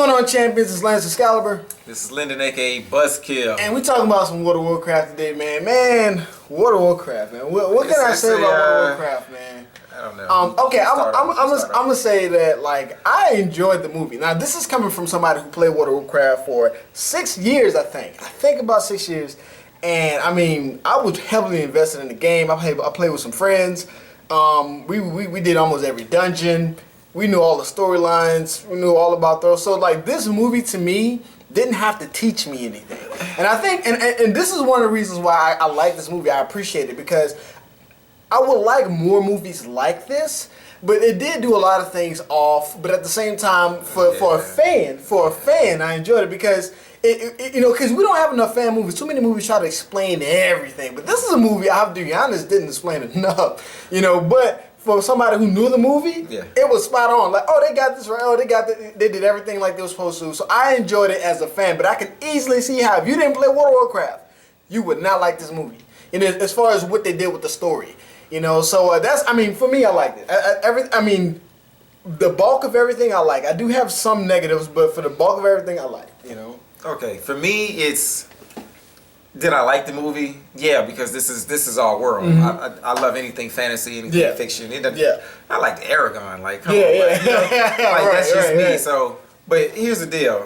going on, champions? It's Lance Excalibur. This is Lyndon, aka Buzzkill. And we talking about some World of Warcraft today, man. World of Warcraft, man. What can I say about World of Warcraft, man? I don't know. Okay, I'm gonna say that, like, I enjoyed the movie. Now, this is coming from somebody who played World of Warcraft for 6 years, I think about 6 years. And I mean, I was heavily invested in the game. I played with some friends. We did almost every dungeon. We knew all the storylines. We knew all about those. So, like, this movie to me didn't have to teach me anything. And I think, and this is one of the reasons why I like this movie. I appreciate it because I would like more movies like this. But it did do a lot of things off. But at the same time, for a fan, I enjoyed it because because we don't have enough fan movies. Too many movies try to explain everything. But this is a movie, I have to be honest, didn't explain enough. But for somebody who knew the movie, it was spot on. Like, oh, they got this right. Oh, they did everything like they were supposed to. So I enjoyed it as a fan. But I can easily see how if you didn't play World of Warcraft, you would not like this movie. As far as what they did with the story. So that's, I mean, for me, I liked it. The bulk of everything I like. I do have some negatives, but for the bulk of everything I like, Okay, for me, it's, did I like the movie? Yeah, because this is our world. Mm-hmm. I love anything fantasy, anything fiction. I liked Aragon. Like, come on, that's just me. So, but here's the deal.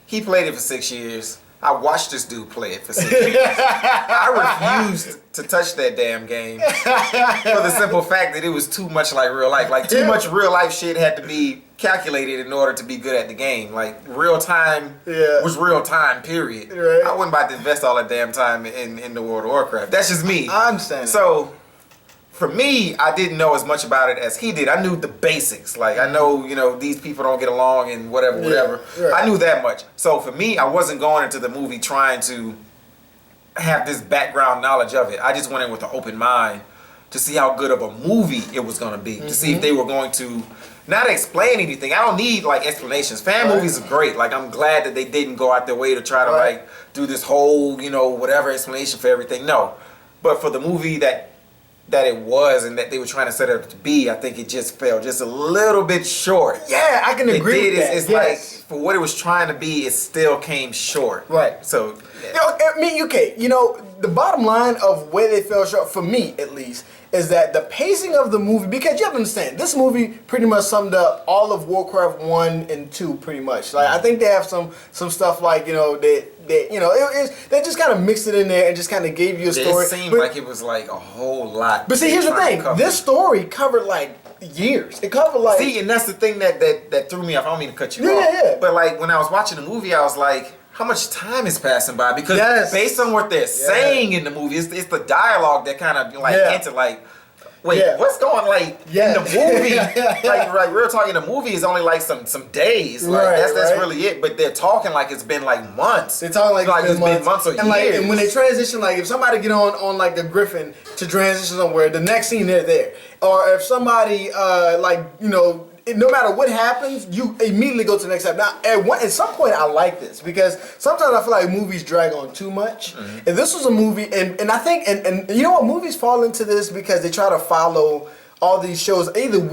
He played it for 6 years. I watched this dude play it for 6 years. I refused to touch that damn game for the simple fact that it was too much like real life. Like, too much real life shit had to be calculated in order to be good at the game. Like, real time was real time, period. Right. I wasn't about to invest all that damn time in the World of Warcraft. That's just me. I understand. So, for me, I didn't know as much about it as he did. I knew the basics. Like, I know, these people don't get along and whatever. Right. I knew that much. So for me, I wasn't going into the movie trying to have this background knowledge of it. I just went in with an open mind to see how good of a movie it was going to be. To see if they were going to not explain anything. I don't need, like, explanations. Fan movies are great. Like, I'm glad that they didn't go out their way to try to, like, do this whole, whatever explanation for everything. No. But for the movie that it was and that they were trying to set it up to be, I think it just fell just a little bit short. Yeah, I can agree with that. It's like, for what it was trying to be, it still came short. Right. So, the bottom line of where they fell short, for me at least, is that the pacing of the movie, because you have to understand, this movie pretty much summed up all of Warcraft 1 and 2 pretty much. Like, I think they have some stuff like, they just kind of mixed it in there and just kind of gave you a story. It seemed like it was like a whole lot. But see, here's the thing. This story covered like years. It covered like... See, and that's the thing that threw me off. I don't mean to cut you off. Yeah. But like, when I was watching the movie, I was like, how much time is passing by? Because based on what they're saying in the movie, it's the dialogue that kind of like hinted like, wait, what's going in the movie? like real talk in the movie is only like some days. Like that's really it. But they're talking like it's been like months. They're talking like it's been months or and years. And when they transition, like if somebody get on like the Griffin to transition somewhere, the next scene they're there. Or if somebody no matter what happens, you immediately go to the next step. Now, at some point, I like this because sometimes I feel like movies drag on too much. Mm-hmm. And this was a movie, and I think, and you know what, movies fall into this because they try to follow all these shows. Either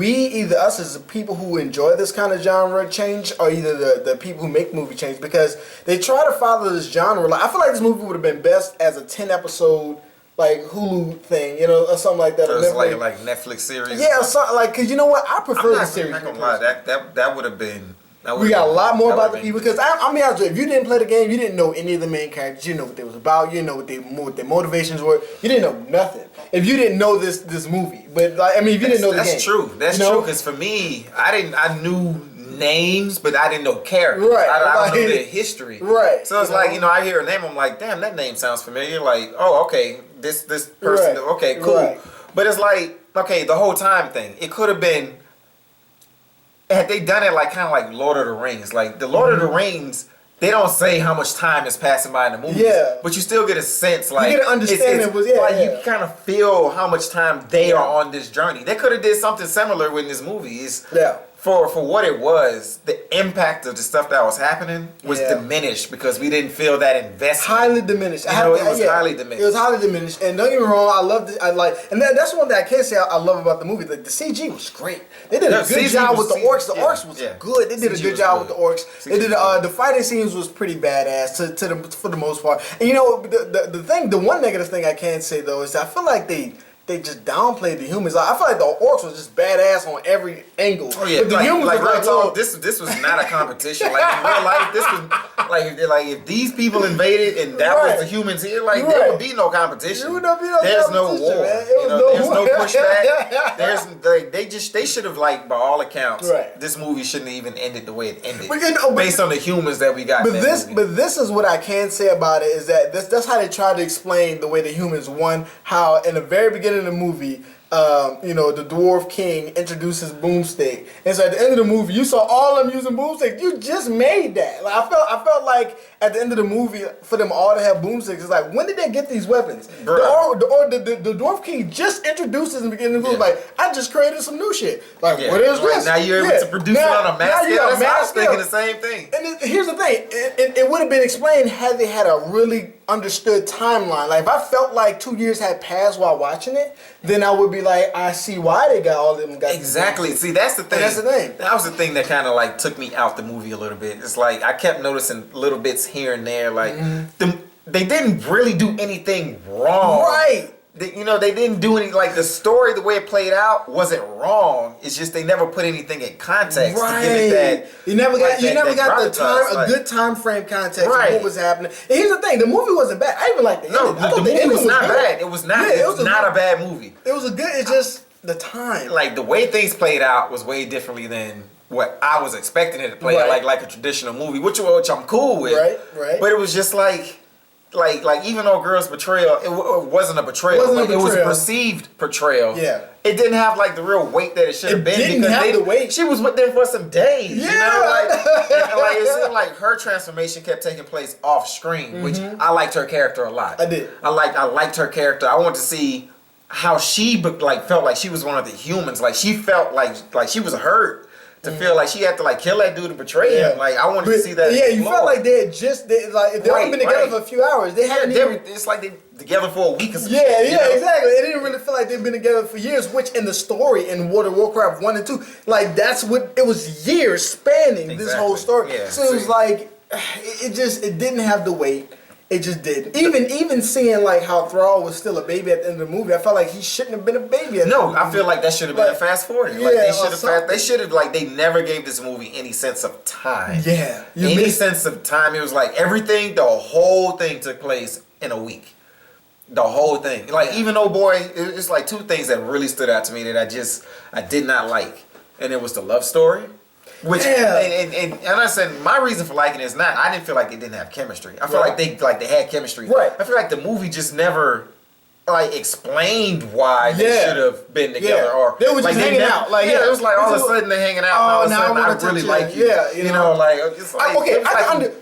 us as the people who enjoy this kind of genre change, or either the people who make movie change, because they try to follow this genre. Like, I feel like this movie would have been best as a 10-episode like Hulu thing, or something like that. So it's like Netflix series. Yeah, something like, because you know what, I prefer the series. I'm not gonna lie, that would have been. We got a lot more about the people because I'm be honest with you. If you didn't play the game, you didn't know any of the main characters. You didn't know what they was about. You didn't know what their motivations were. You didn't know nothing. If you didn't know this movie, but like, I mean, if you didn't know the game, that's true. That's true. Because for me, I knew names, but I didn't know characters. Right. I don't know their history. Right. So it's like, I hear a name, I'm like, damn, that name sounds familiar. Like, oh, okay, this person, okay, cool. Right. But it's like, okay, the whole time thing. It could have been, had they done it like kind of like Lord of the Rings. Like the Lord of the Rings, they don't say how much time is passing by in the movies. Yeah. But you still get a sense, like, you get an understanding. You kind of feel how much time they are on this journey. They could have did something similar with this movie. for what it was, the impact of the stuff that was happening was diminished because we didn't feel that investment. Highly diminished. It was highly diminished. It was highly diminished. And don't get me wrong, I loved it. And that's one thing I can say I love about the movie. The CG was great. They did a good job with the orcs. The orcs was good. They did a good job with the orcs. They did the fighting scenes was pretty badass for the most part. And you know the one negative thing I can say though is that I feel like they just downplayed the humans. Like, I feel like the orcs was just badass on every angle. Oh yeah, but the humans like was like, this was not a competition. Like in real life, this was like if these people invaded and that was the humans here, like there would be no competition. There would not be there's no war. There's no pushback. They should have, like, by all accounts, this movie shouldn't have even ended the way it ended. Based on the humans that we got. But this is what I can say about it is that that's how they tried to explain the way the humans won. How in the very beginning of the movie, the Dwarf King introduces Boomstick, and so at the end of the movie, you saw all of them using Boomstick. You just made that. Like I felt like at the end of the movie, for them all to have Boomsticks, it's like, when did they get these weapons? The Dwarf King just introduces in the beginning of the movie, like, I just created some new shit. Like, what is this? Now you're able to produce it on a mass scale. I was thinking the same thing. And here's the thing: it would have been explained had they had a really understood timeline. Like, if I felt like 2 years had passed while watching it, then I would be like, I see why they got all of them guys. Exactly. See, that's the thing. And that's the thing. That was the thing that kind of like took me out the movie a little bit. It's like I kept noticing little bits here and there. Like they didn't really do anything wrong. Right. They didn't do any, like, the story, the way it played out wasn't wrong. It's just they never put anything in context to give it that. You never got the time, a good time frame context of what was happening. And here's the thing: the movie wasn't bad. I even liked the ending. The movie was not bad. It was not. It was not a bad movie. It was a good. It's just the time. Like, the way things played out was way differently than what I was expecting it to play out, like a traditional movie, which I'm cool with. Right. But it was just like even though Girl's betrayal, it wasn't a betrayal. It was a perceived betrayal. Yeah. It didn't have, like, the real weight that it should have been. It didn't have the weight. She was with them for some days. Yeah. You know? Like it seemed like her transformation kept taking place off screen, which I liked her character a lot. I did. I liked her character. I wanted to see how she felt like she was one of the humans. Like, she felt like she was hurt. To feel like she had to, like, kill that dude to betray him. Like, I wanted to see that. Yeah, you felt like they had if they only been together for a few hours, they hadn't it's like they together for a week or something. Yeah, exactly. It didn't really feel like they've been together for years, which in the story in Warcraft 1 and 2, like, that's what, it was years spanning this whole story. Yeah, so it was like, it didn't have the weight. It just didn't. Even seeing, like, how Thrall was still a baby at the end of the movie, I felt like he shouldn't have been a baby. I feel like that should have been a fast forward. Yeah, like, they should have, like, they never gave this movie any sense of time. Yeah. Any sense of time. It was like the whole thing took place in a week. The whole thing. Like, even though, boy, it's like two things that really stood out to me that I did not like. And it was the love story. Which and I said my reason for liking it is not, I didn't feel like they didn't have chemistry. I feel like they had chemistry. Right. I feel like the movie just never, like, explained why they should have been together, or they were just hanging out. Like, it was like all of a sudden they're hanging out, and all of a sudden I really like you. Yeah, you know, like, it's like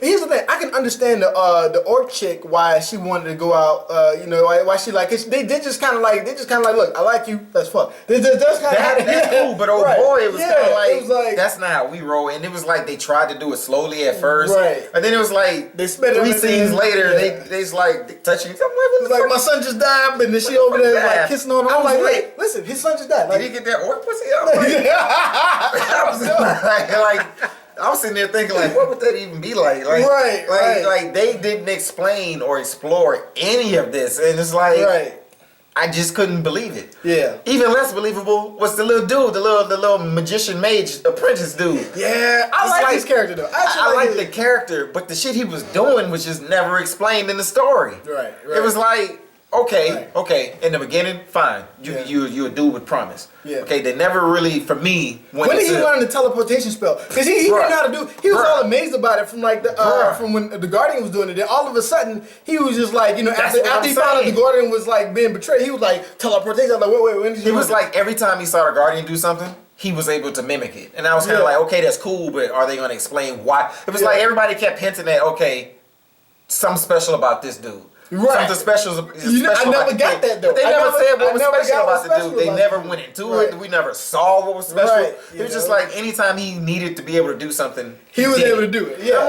here's the thing. I can understand the orc chick why she wanted to go out. Why she like they just kind of like look, I like you. Let's fuck. That's cool, but boy, it was kind of like that's not how we roll. And it was like they tried to do it slowly at first, right? And then it was like they spent 3 scenes later, they's like touching. It's like, my son just died, and then she over there like kissing on him. I'm like, wait, listen, his son just died. Like, did he get that orc pussy? I was sitting there thinking, like, what would that even be like? Like they didn't explain or explore any of this, and it's like, I just couldn't believe it. Yeah. Even less believable was the little dude, the little magician mage apprentice dude. Yeah, I like his character though. I like the character, but the shit he was doing was just never explained in the story. Right. It was like, okay. In the beginning, fine. You a dude with promise. Yeah. Okay, they never really, for me, when did he learn the teleportation spell? Because he didn't know how to do. He was all amazed about it from from when the Guardian was doing it. Then all of a sudden, he was just like, after he found out the Guardian was like being betrayed, he was like teleportation. I was like, wait, when did you? It was like every time he saw the Guardian do something, he was able to mimic it, and I was kind of like, okay, that's cool, but are they going to explain why? It was like everybody kept hinting at, okay, something special about this dude. Something special. I never got that though. They never said what was special about the dude. They never dude. went into it. We never saw what was special. Right. It was just like anytime he needed to be able to do something, he was able to do it. Yeah. I'm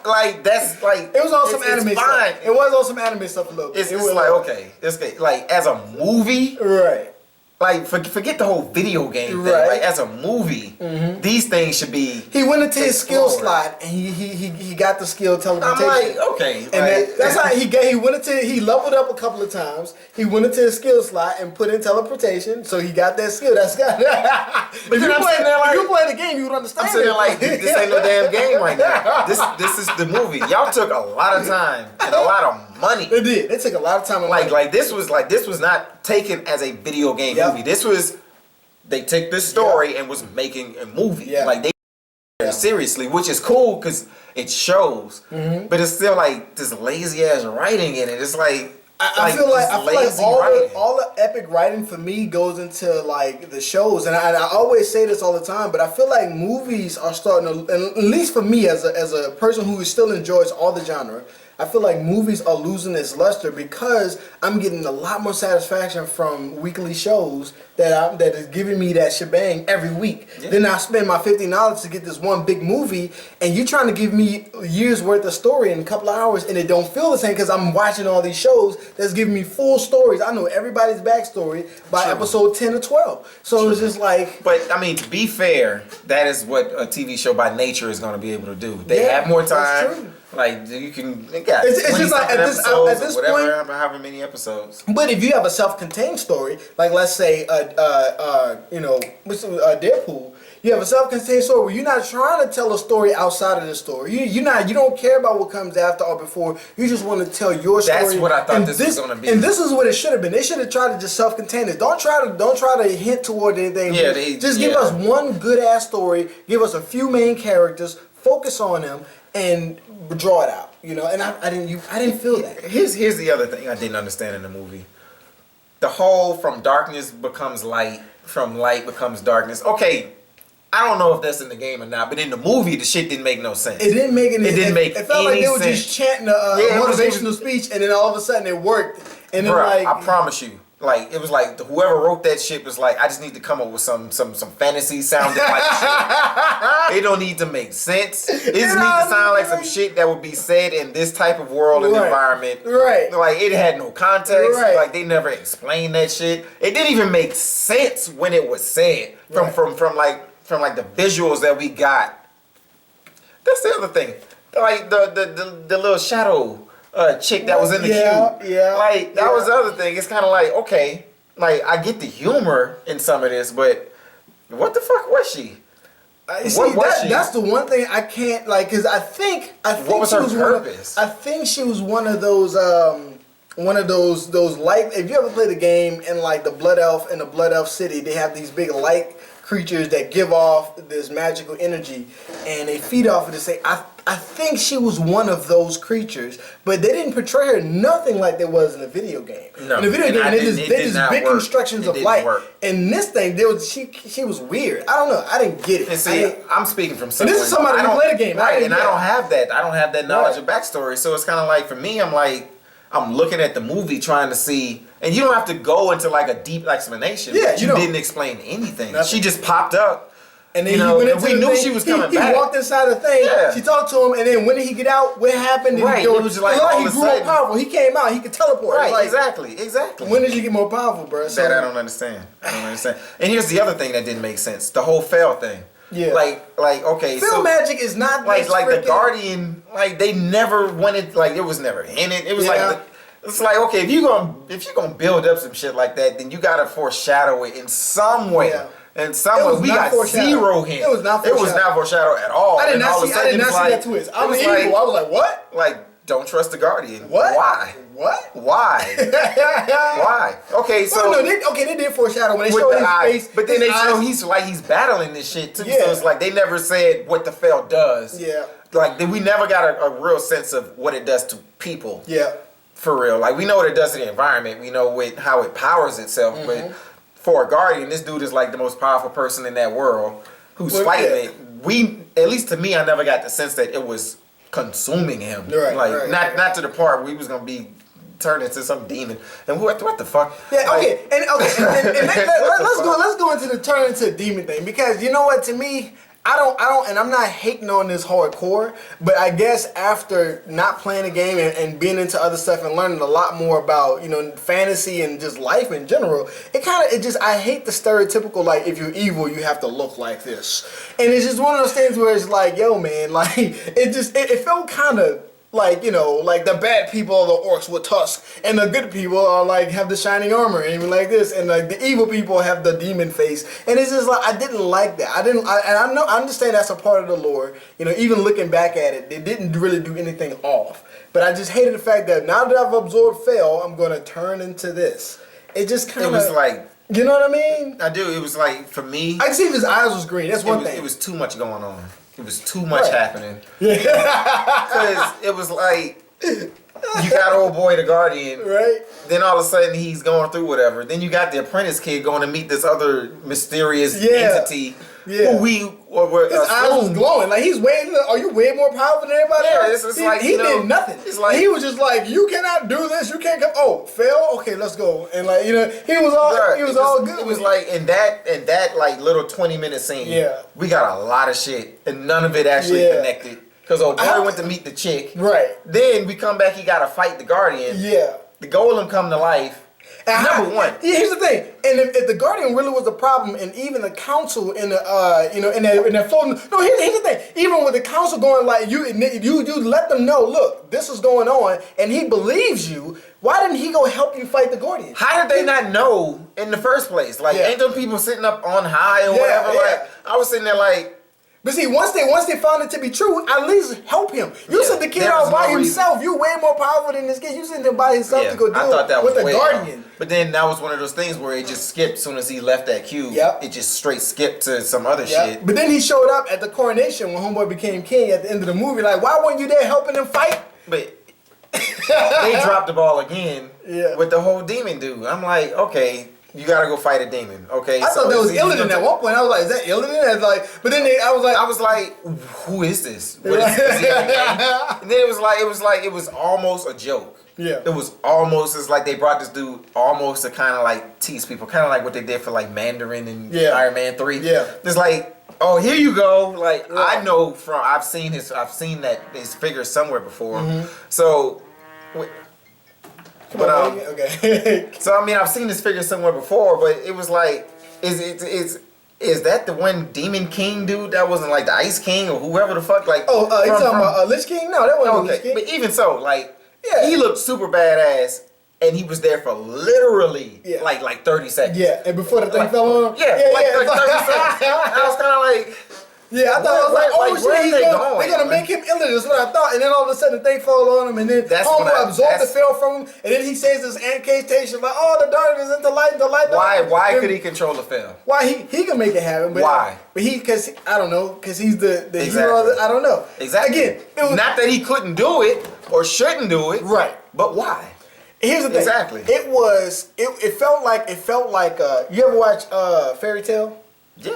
like that's like it was on some anime stuff. It was on some anime stuff a little bit. It's like okay, it's like as a movie, right? Like forget the whole video game thing. Like as a movie, these things should be. He went into his skill slot and he got the skill teleportation. I'm like okay, and that's how he went into. He leveled up a couple of times. He went into his skill slot and put in teleportation, so he got that skill. That's got. If you play the game, you would understand. I'm sitting there like this ain't no damn game right now. This is the movie. Y'all took a lot of time and a lot of money. They did. They took a lot of time. And like this was not taken as a video game movie. This was they took this story and was making a movie. Yeah. Like they seriously, which is cool because it shows. But it's still like this lazy ass writing in it. It's like I feel like all the epic writing for me goes into like the shows, and I always say this all the time, but I feel like movies are starting to, and at least for me as a person who still enjoys all the genre, I feel like movies are losing its luster because I'm getting a lot more satisfaction from weekly shows that is giving me that shebang every week. Yeah. Then I spend my $50 to get this one big movie, and you're trying to give me a year's worth of story in a couple of hours, and it don't feel the same because I'm watching all these shows that's giving me full stories. I know everybody's backstory by episode 10 or 12. So it's just like... But, I mean, to be fair, that is what a TV show by nature is going to be able to do. They have more time. That's true. Like you can, it's just like at this point, however many episodes. But if you have a self-contained story, like let's say, Deadpool, you have a self-contained story where you're not trying to tell a story outside of the story. You don't care about what comes after or before. You just want to tell your story. That's what I thought this was gonna be. And this is what it should have been. They should have tried to just self-contain it. Don't try to hint toward anything. Yeah, just give us one good ass story. Give us a few main characters. Focus on them and draw it out, and I didn't feel that. Here's the other thing I didn't understand in the movie. The whole from darkness becomes light, from light becomes darkness. Okay, I don't know if that's in the game or not, but in the movie, the shit didn't make no sense. It didn't make any sense. It felt like they were just chanting a motivational speech, and then all of a sudden it worked. And then I promise you. Like it was like whoever wrote that shit was like, I just need to come up with some fantasy sounding like shit. It don't need to make sense. It just need to sound like some shit that would be said in this type of world and environment. Right. Like it had no context. Right. Like they never explained that shit. It didn't even make sense when it was said from the visuals that we got. That's the other thing. Like the little shadow chick that was in the queue. Yeah. Like that was the other thing. It's kind of like, okay, like I get the humor in some of this, but what the fuck was she? That's the one thing I can't because I think what was her purpose? I think she was one of those light. If you ever play the game in like the Blood Elf in the Blood Elf City, they have these big light creatures that give off this magical energy, and they feed off of it. I think she was one of those creatures, but they didn't portray her nothing like there was in the video game. No, in the video game, they just big constructions of light. In this thing, she was weird. I don't know. I didn't get it. And see, I'm speaking from someone. This is somebody who played the game, right? And I don't have that. I don't have that knowledge or backstory. So it's kind of like for me, I'm looking at the movie trying to see, and you don't have to go into like a deep explanation. Yeah, you didn't explain anything. Nothing. She just popped up. And then we knew she was coming back. He walked inside the thing. Yeah. She talked to him, and then when did he get out? What happened? Right. It was just like all he of a grew sudden. Up powerful. He came out. He could teleport. Right. Like, exactly. When did you get more powerful, bro? That I don't understand. And here's the other thing that didn't make sense: the whole fail thing. Yeah. Like okay. Film magic is not like the Guardian. Like they never wanted. Like it was never hinted. It was it's like okay, if you're gonna build up some shit like that, then you gotta foreshadow it in some way. Yeah. And we got zero hint. It was not foreshadowed at all. I did not see that twist. I was like, what? Like, don't trust the Guardian. What? Why? What? Why? Why? Okay, so they did foreshadow when they showed his face. But then they show he's battling this shit too. Yeah. So it's like they never said what the Fel does. Yeah. Like we never got a real sense of what it does to people. Yeah. For real. Like we know what it does to the environment. We know how it powers itself, but for a Guardian, this dude is like the most powerful person in that world who's fighting it. At least to me, I never got the sense that it was consuming him. Right, like not to the part where he was gonna be turned into some demon. And what the fuck? Yeah, okay, and let's go into the turn into a demon thing, because you know what, to me, I don't, and I'm not hating on this hardcore, but I guess after not playing the game and being into other stuff and learning a lot more about, you know, fantasy and just life in general, I hate the stereotypical, like, if you're evil, you have to look like this. And it's just one of those things where it's like, yo, man, like, it felt kind of like, you know, like the bad people are the orcs with tusks, and the good people are like have the shining armor and like this, and like the evil people have the demon face, and it's just like I didn't like that. I understand that's a part of the lore. You know, even looking back at it, they didn't really do anything off. But I just hated the fact that now that I've absorbed Fel, I'm gonna turn into this. It just kind of, it was like, you know what I mean? I do. It was like, for me, I can see if his eyes was green. That's one thing. It was too much going on. It was too much happening. Yeah. Because it was like, you got old boy the Guardian. Right. Then all of a sudden he's going through whatever. Then you got the apprentice kid going to meet this other mysterious entity. Yeah. Who his eyes was glowing. Like, he's way, are you way more powerful than everybody else? It's like, he did nothing. It's like, he was just like, you cannot do this, you can't come, oh, Fel? Okay, let's go. And like, you know, he was all good. It was like, in that like little 20-minute scene, we got a lot of shit, and none of it actually connected. Because old boy went to meet the chick. Right. Then we come back, he got to fight the Guardian. Yeah. The golem come to life. Number one. Here's the thing, and if the Guardian really was a problem, and even the council in the in that floating, no, here's the thing, even with the council going like you let them know, look, this is going on, and he believes you. Why didn't he go help you fight the Guardian? How did they not know in the first place? Like, ain't them people sitting up on high or whatever? Like, I was sitting there like. But see, once they found it to be true, at least help him. You sent the kid out by himself. You way more powerful than this kid. You sent him by himself to go do it with the Guardian. But then that was one of those things where it just skipped as soon as he left that cube. It just straight skipped to some other shit. But then he showed up at the coronation when Homeboy became king at the end of the movie. Like, why weren't you there helping him fight? But they dropped the ball again with the whole demon dude. I'm like, okay. You gotta go fight a demon, okay? I thought that was Illidan at one point. I was like, is that Illidan? Like, but then I was like, who is this? What is he? And then it was almost a joke. Yeah. It was almost, it's like they brought this dude almost to kind of like tease people, kind of like what they did for like Mandarin and Iron Man 3. Yeah. It's like, oh, here you go. Like, I know I've seen his figure somewhere before. So. Okay. So I mean, I've seen this figure somewhere before, but it was like, is that the one Demon King dude that wasn't like the Ice King or whoever the fuck? Like, you talking about Lich King? No, that wasn't Lich King. But even so, like, he looked super badass, and he was there for literally like 30 seconds. Yeah, and before the thing fell on him. Yeah, like 30 seconds. I was kind of like. Yeah, I thought I was like, oh shit, they're gonna make him Illidan. That's what I thought. And then all of a sudden the thing fall on him, and then Homeboy absorbed the Fel from him, and then he says this incantation like, oh, the darkness into light, the light. Why could he control the Fel? Why he can make it happen? But why? But because I don't know, because he's the hero. I don't know. Exactly. Again, it was, not that he couldn't do it or shouldn't do it. Right. But why? Here's the thing. Exactly. It felt like you ever watch Fairy Tale? Like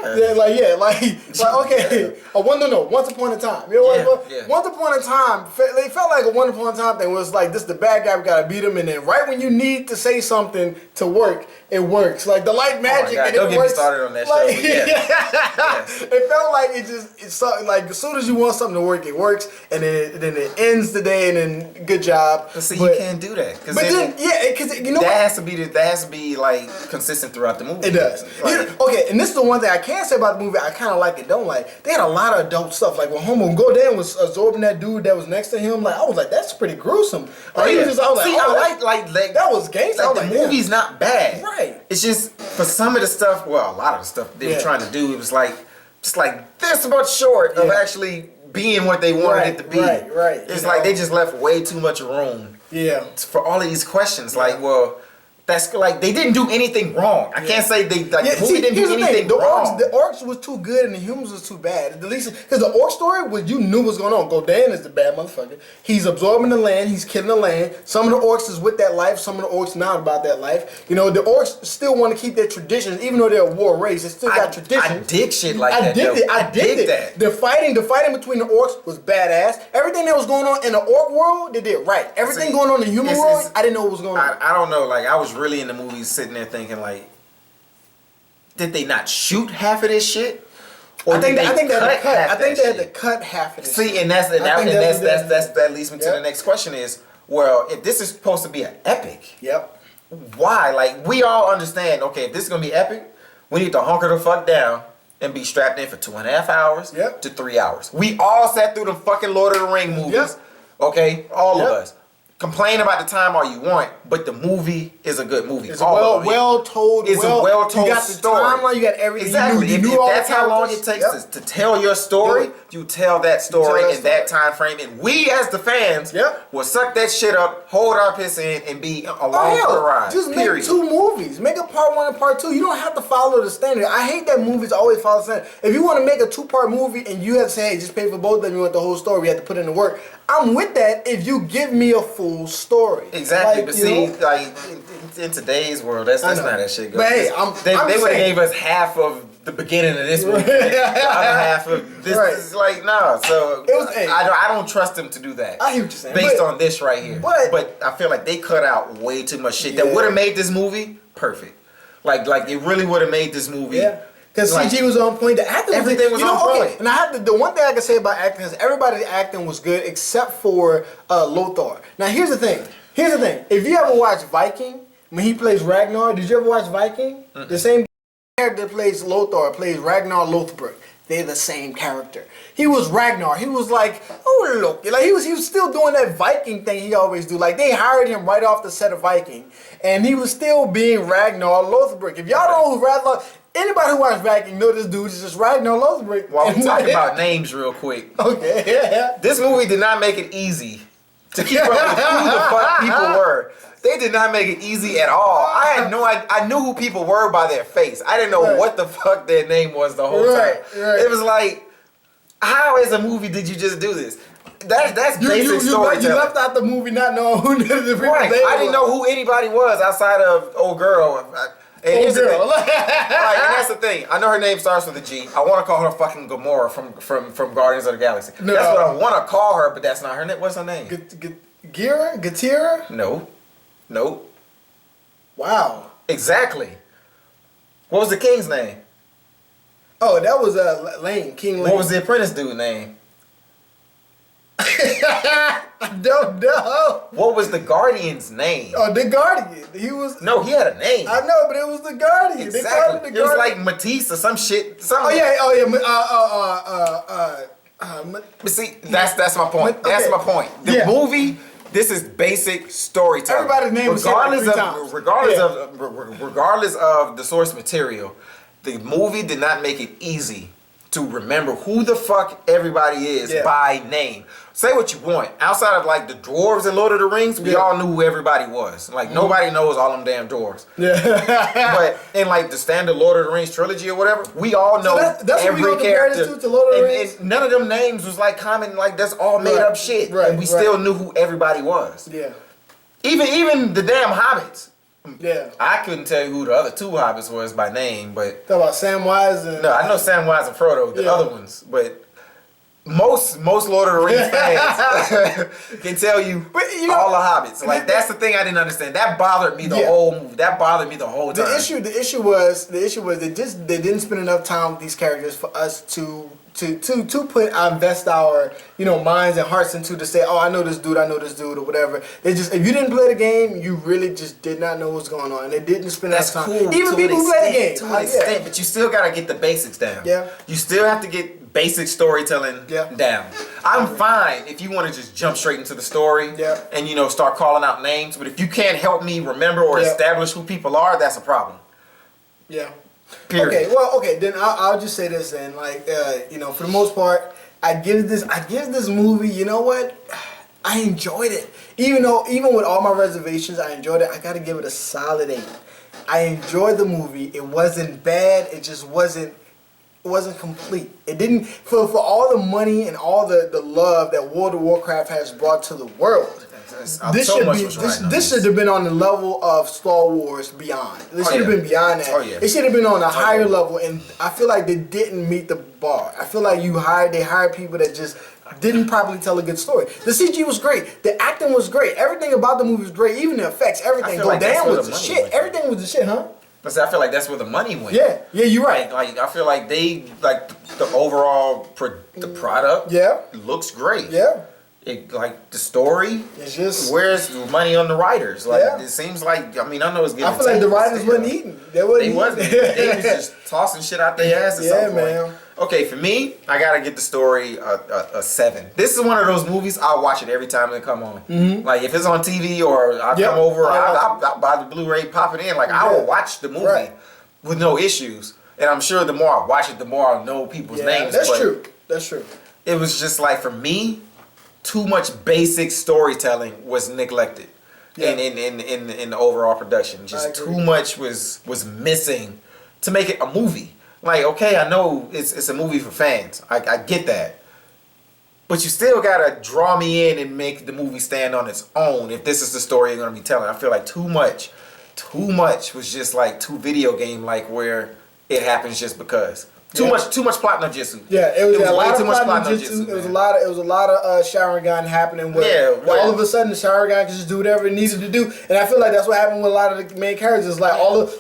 okay. Once Upon a Time. You know Once Upon a Time, they felt like a Once Upon a Time thing was like, this the bad guy, we gotta beat him, and then right when you need to say something to work, it works. Like the light magic, and don't it works. Don't get me started on that show. It felt like it's like as soon as you want something to work, it works, and then it ends the day, and then good job. But see, you can't do that. But then because you know that has to be like consistent throughout the movie. It does. Like, okay, and this is the one thing I can say about the movie. I kind of like it, don't like. They had a lot of adult stuff. Like when Homo Godan was absorbing that dude that was next to him. Like I was like, that's pretty gruesome. Like, I was like, that was gangster. Like, the movie's not bad. Right. It's just for some of the stuff. Well, a lot of the stuff they were trying to do. It was like just like this much short of actually being what they wanted it to be. Right. It's like they just left way too much room. Yeah. For all of these questions, like, well, That's like they didn't do anything wrong. I can't say the movie didn't do anything wrong. The orcs was too good and the humans was too bad. At least because the orc story was you knew what's going on. Gul'dan is the bad motherfucker. He's absorbing the land. He's killing the land. Some of the orcs is with that life. Some of the orcs not about that life. You know, the orcs still want to keep their traditions, even though they're a war race. They still got traditions. I dig shit like that. I dig that. The fighting between the orcs was badass. Everything that was going on in the orc world, they did right. Everything going on in the human world, I didn't know what was going on. I don't know. Like I was really in the movies sitting there thinking like, did they not shoot half of this shit? Or I think they had to cut half of this. See, and that leads me to the next question is, well, if this is supposed to be an epic, why? Like we all understand, okay, if this is gonna be epic, we need to hunker the fuck down and be strapped in for 2.5 hours to 3 hours. We all sat through the fucking Lord of the Rings movies. Okay, all of us. Complain about the time all you want, but the movie is a good movie. It's a well told. It's a well told You got the story. timeline. You got everything. Exactly. If that's how long it takes to tell your story, you tell that story in that time frame, and we as the fans will suck that shit up, hold our piss in, and be along for the ride. Just make 2 movies. Make a part 1 and part 2. You don't have to follow the standard. I hate that movies always follow the standard. If you want to make a 2-part movie and you have to say, hey, just pay for both of them, you want the whole story, you have to put in the work. I'm with that if you give me a full story. Exactly, but see, like in today's world, that's not how that shit goes. But hey, they would have gave us half of the beginning of this movie, the other half of this. Is like no, so I don't trust them to do that. I hear what you're saying. Based on this right here, but I feel like they cut out way too much shit that would have made this movie perfect. Like it really would have made this movie. Yeah. Because CG was on point. The acting, everything was on point. Okay. And I have the one thing I can say about acting is everybody's acting was good except for Lothar. Now here's the thing. If you ever watch Viking, when he plays Ragnar, did you ever watch Viking? Mm-hmm. The same character that plays Lothar plays Ragnar Lothbrok. They're the same character. He was Ragnar. He was like, oh look, like he was still doing that Viking thing he always do. Like they hired him right off the set of Viking, and he was still being Ragnar Lothbrok. If y'all don't know who Ragnar. Anybody who watched Viking know this dude is just Ragnar Lothbrok. While we talk about names real quick. Okay, yeah. This movie did not make it easy to keep up with who the fuck people were. They did not make it easy at all. I had no idea. I knew who people were by their face. I didn't know what the fuck their name was the whole time. It was like, how as a movie did you just do this? That's basic storytelling. You left out the movie not knowing who the people were. I didn't know who anybody was outside of old girl. And here's the thing. And that's the thing. I know her name starts with a G. I want to call her fucking Gamora from Guardians of the Galaxy. No. That's what I want to call her, but that's not her name. What's her name? Gatira? No. Wow. Exactly. What was the king's name? Oh, that was Lane, King Lane. What was the apprentice dude's name? I don't know. What was the Guardian's name? Oh, the Guardian. He was. No, he had a name. I know, but it was the Guardian. Exactly. They called him the Guardian. It was like Matisse or some shit. Oh yeah. But see, that's my point. Okay. That's my point. The movie. This is basic storytelling. Everybody's name was regardless of the source material, the movie did not make it easy to remember who the fuck everybody is by name. Say what you want. Outside of like the dwarves in Lord of the Rings, we all knew who everybody was. Like nobody knows all them damn dwarves. Yeah. But in like the standard Lord of the Rings trilogy or whatever, we all know that's every character. To Lord of the Rings. And none of them names was like common. Like that's all made up shit. Right. And we still knew who everybody was. Yeah. Even the damn hobbits. Yeah. I couldn't tell you who the other 2 hobbits was by name, but talk about Samwise and no, I know Samwise and Frodo, the other ones, but most Lord of the Rings fans can tell you, all the hobbits. Like that's the thing I didn't understand. That bothered me the whole movie. That bothered me the whole time. The issue was they didn't spend enough time with these characters for us to invest our minds and hearts into to say, oh, I know this dude or whatever. They just, if you didn't play the game, you really just did not know what's going on. They didn't spend enough time. Cool. Even people who play the game. To an extent, but you still gotta get the basics down. Yeah. You still have to get basic storytelling down. I'm fine if you want to just jump straight into the story and start calling out names, but if you can't help me remember or establish who people are, that's a problem. Yeah. Period. Okay, then I'll just say this then. Like, for the most part, I give this movie, you know what? I enjoyed it. Even with all my reservations, I enjoyed it. I gotta give it a solid 8. I enjoyed the movie. It wasn't bad. It just wasn't complete. It didn't for all the money and all the love that World of Warcraft has brought to the world. This should have been on the level of Star Wars Beyond. This should have been beyond that. It should have been on a higher level, and I feel like they didn't meet the bar. I feel like they hired people that just didn't properly tell a good story. The CG was great. The acting was great. Everything about the movie was great. Even the effects, everything. Dan was the shit. Everything was the shit, huh? I feel like that's where the money went. Yeah, you're right. Like I feel like the overall the product looks great. Yeah. It, like the story, it's just where's the money on the writers? Like it seems like I know it's getting. I feel like the writers wasn't eating. They wasn't. They was just tossing shit out their ass at some point. Man. Okay, for me, I gotta get the story a 7. This is one of those movies I'll watch it every time they come on. Mm-hmm. Like if it's on TV or I come over, I'll buy the Blu-ray, pop it in. Like I will watch the movie with no issues. And I'm sure the more I watch it, the more I'll know people's names. That's true. That's true. It was just like for me, too much basic storytelling was neglected in the overall production. Just too much was missing to make it a movie. Like, okay, I know it's a movie for fans. I get that. But you still gotta draw me in and make the movie stand on its own if this is the story you're gonna be telling. I feel like too much was just like too video game like where it happens just because. Too much plot no jitsu. Yeah, it was way too much plot no jitsu. It was a lot of Sharingan happening where all of a sudden the Sharingan could just do whatever it needed to do. And I feel like that's what happened with a lot of the main characters. Like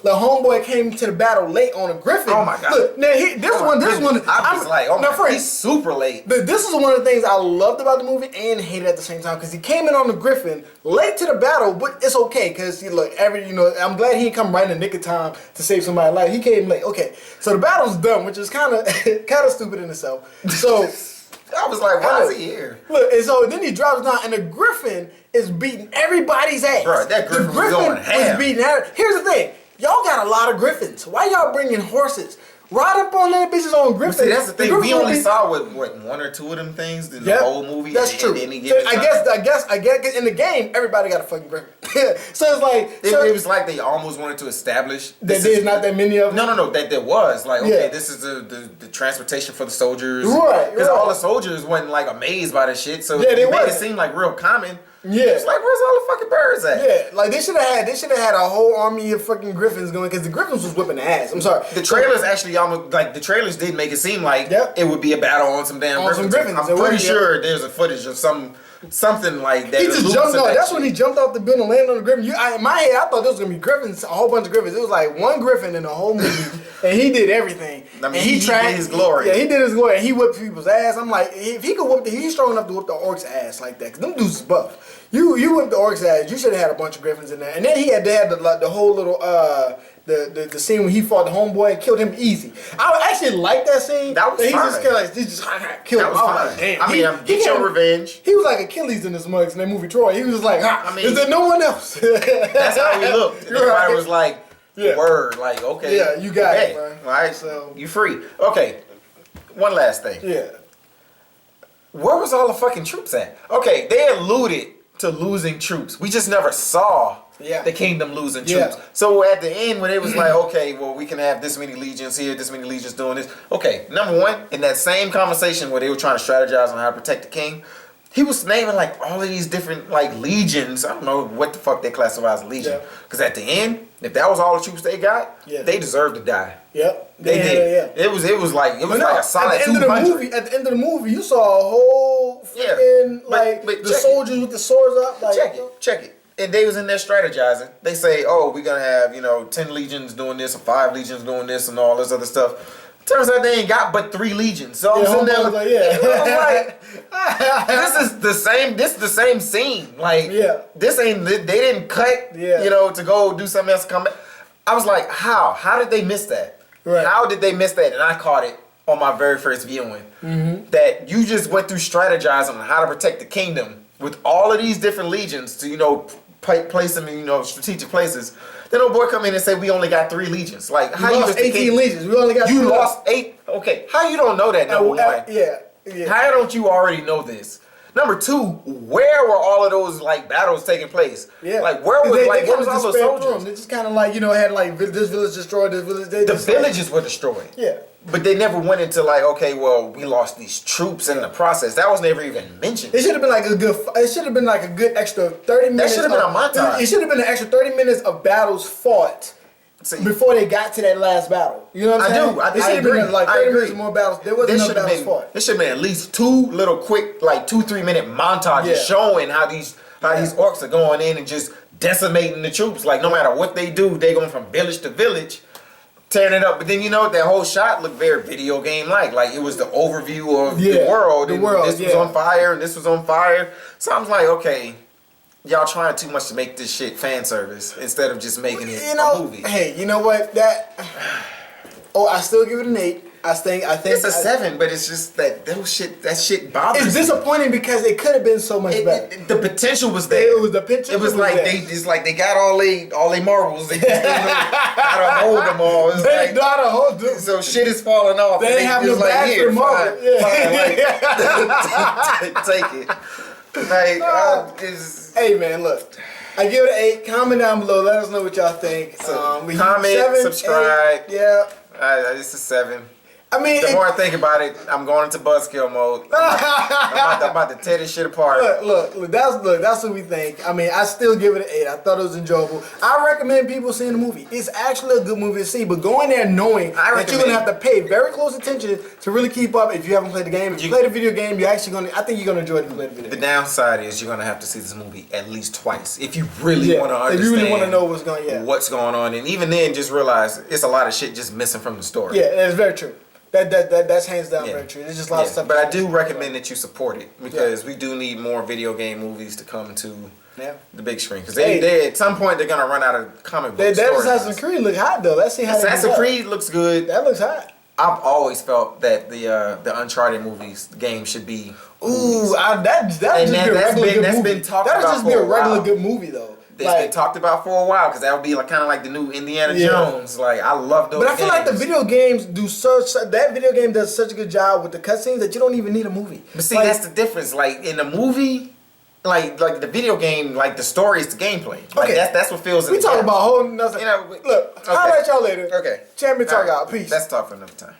the homeboy came to the battle late on a Griffin. Oh my god. Look, now this one I was like, oh my god, he's super late. This is one of the things I loved about the movie and hated at the same time because he came in on the Griffin late to the battle, but it's okay because I'm glad he didn't come right in the nick of time to save somebody's life. He came late. Okay, so the battle's done, which is kind of stupid in itself. So I was like, why is he here? Look, and so then he drops down, and the Griffin is beating everybody's ass. Bro, that Griffin was going ham. Here's the thing. Y'all got a lot of Griffins. Why y'all bringing horses? Ride up on that bitches on Griffin. See, that's the thing. We only saw what 1 or 2 of them things in the whole movie. That's true. I guess in the game everybody got a fucking Griffin. So it's like it was like they almost wanted to establish that there's not that many of them. No. That there was like this is the transportation for the soldiers. Right. Because all the soldiers wasn't like amazed by this shit, so they made it seem like real common. Yeah, it's like where's all the fucking birds at? Yeah, like they should have had a whole army of fucking Griffins going because the Griffins was whipping the ass. I'm sorry. The trailers actually almost like the trailers did make it seem like it would be a battle on some damn Griffins. I'm pretty sure there's a footage of something like that. He just jumped out. That's when he jumped off the building and landed on the Griffin. In my head, I thought there was gonna be Griffins, a whole bunch of Griffins. It was like one Griffin in the whole movie, and he did everything. I mean, he did his glory. Yeah, he did his glory, and he whipped people's ass. I'm like, if he could he's strong enough to whip the orcs' ass like that. Cause them dudes is buff. You whipped the orcs' ass. You should have had a bunch of Griffins in there. And then they had the whole little the scene when he fought the homeboy and killed him easy. I actually like that scene. That was fine. He just killed him. Like, damn. I mean, get your revenge. He was like Achilles in this mugs in that movie Troy. He was like, is there no one else? That's how he looked. Everybody was like, word, like, okay. Yeah, you got it, man. All right, so you free. Okay, one last thing. Yeah. Where was all the fucking troops at? Okay, they alluded to losing troops. We just never saw the kingdom losing troops. So at the end when it was like, okay, well we can have this many legions here, this many legions doing this. Okay, number one, in that same conversation where they were trying to strategize on how to protect the king, he was naming like all of these different like legions. I don't know what the fuck they classify as a legion. Because at the end, if that was all the troops they got, they deserved to die. Yep. They did. It was like a solid 200. At the end of the movie, you saw a whole freaking but the soldiers with the swords up. Like, check it. And they was in there strategizing. They say, oh, we're gonna have 10 legions doing this or 5 legions doing this and all this other stuff. Turns out they ain't got but 3 legions. So I'm sitting there like, this is the same. This is the same scene. Like, this ain't. They didn't cut. To go do something else. Come back. I was like, how? How did they miss that? Right. How did they miss that? And I caught it on my very first viewing. Mm-hmm. That you just went through strategizing on how to protect the kingdom with all of these different legions to place them in strategic places. Then old boy come in and say we only got 3 legions. Like how you lost 18 legions? We only got. You lost 8. Okay, how you don't know that? Number one. Yeah. How don't you already know this? Number two, where were all of those like battles taking place? Yeah, like where was all those soldiers? They just kind of like had like this village destroyed, this village. The villages were destroyed. Yeah. But they never went into like, okay, well, we lost these troops in the process. That was never even mentioned. It should have been like a good. It should have been like a good extra 30 minutes. That should have been a montage. It should have been an extra 30 minutes of battles fought before they got to that last battle. You know what I'm saying? I do. It should have been like 30 minutes more battles. There wasn't enough battles fought. There should have been at least 2 little quick, like 2-3 minute montages showing how these orcs are going in and just decimating the troops. Like no matter what they do, they going from village to village. Tearing it up, but then that whole shot looked very video game like it was the overview of the world. This was on fire and this was on fire. So I was like, okay, y'all trying too much to make this shit fan service instead of just making it a movie. Hey, you know what? I still give it an 8. I think it's a 7, but it's just that shit bothers me. It's disappointing because it could have been so much better. The potential was there. It was the potential. It was like they got all they marbles. They just didn't know how to hold them all. It's they know how to hold them. So shit is falling off. They have no bags for marbles. Take it. Like hey man, look. I give it an 8. Comment down below. Let us know what y'all think. Comment, 7, subscribe. 8, yeah. It's a 7. I mean, the more I think about it, I'm going into buzzkill mode. I'm about to tear this shit apart. Look, that's what we think. I mean, I still give it an 8. I thought it was enjoyable. I recommend people seeing the movie. It's actually a good movie to see, but go in there knowing that you're gonna have to pay very close attention to really keep up. If you haven't played the game, if you play the video game, I think you're gonna enjoy it if you play the video game. The downside is you're gonna have to see this movie at least twice if you really want to understand. If you really want to know what's going on, and even then, just realize it's a lot of shit just missing from the story. Yeah, that's very true. That's hands down very true. There's just a lot of stuff. But I do recommend that you support it because we do need more video game movies to come to the big screen. Because they at some point they're gonna run out of comic book stories. That Assassin's Creed look hot though. Let's see how Assassin's Creed looks good. That looks hot. I've always felt that the Uncharted movies game should be. That's been talked about. That would just be a regular good movie though. It's been talked about for a while because that would be like kind of like the new Indiana Jones. Like I love those. But I feel like the video games that video game does such a good job with the cutscenes that you don't even need a movie. But see, that's the difference. Like in the movie, like the video game, like the story is the gameplay. Like that's what feels. We talk about whole nothing. Look, I'll let y'all later. Okay. Champion talk out. Peace. Let's talk for another time.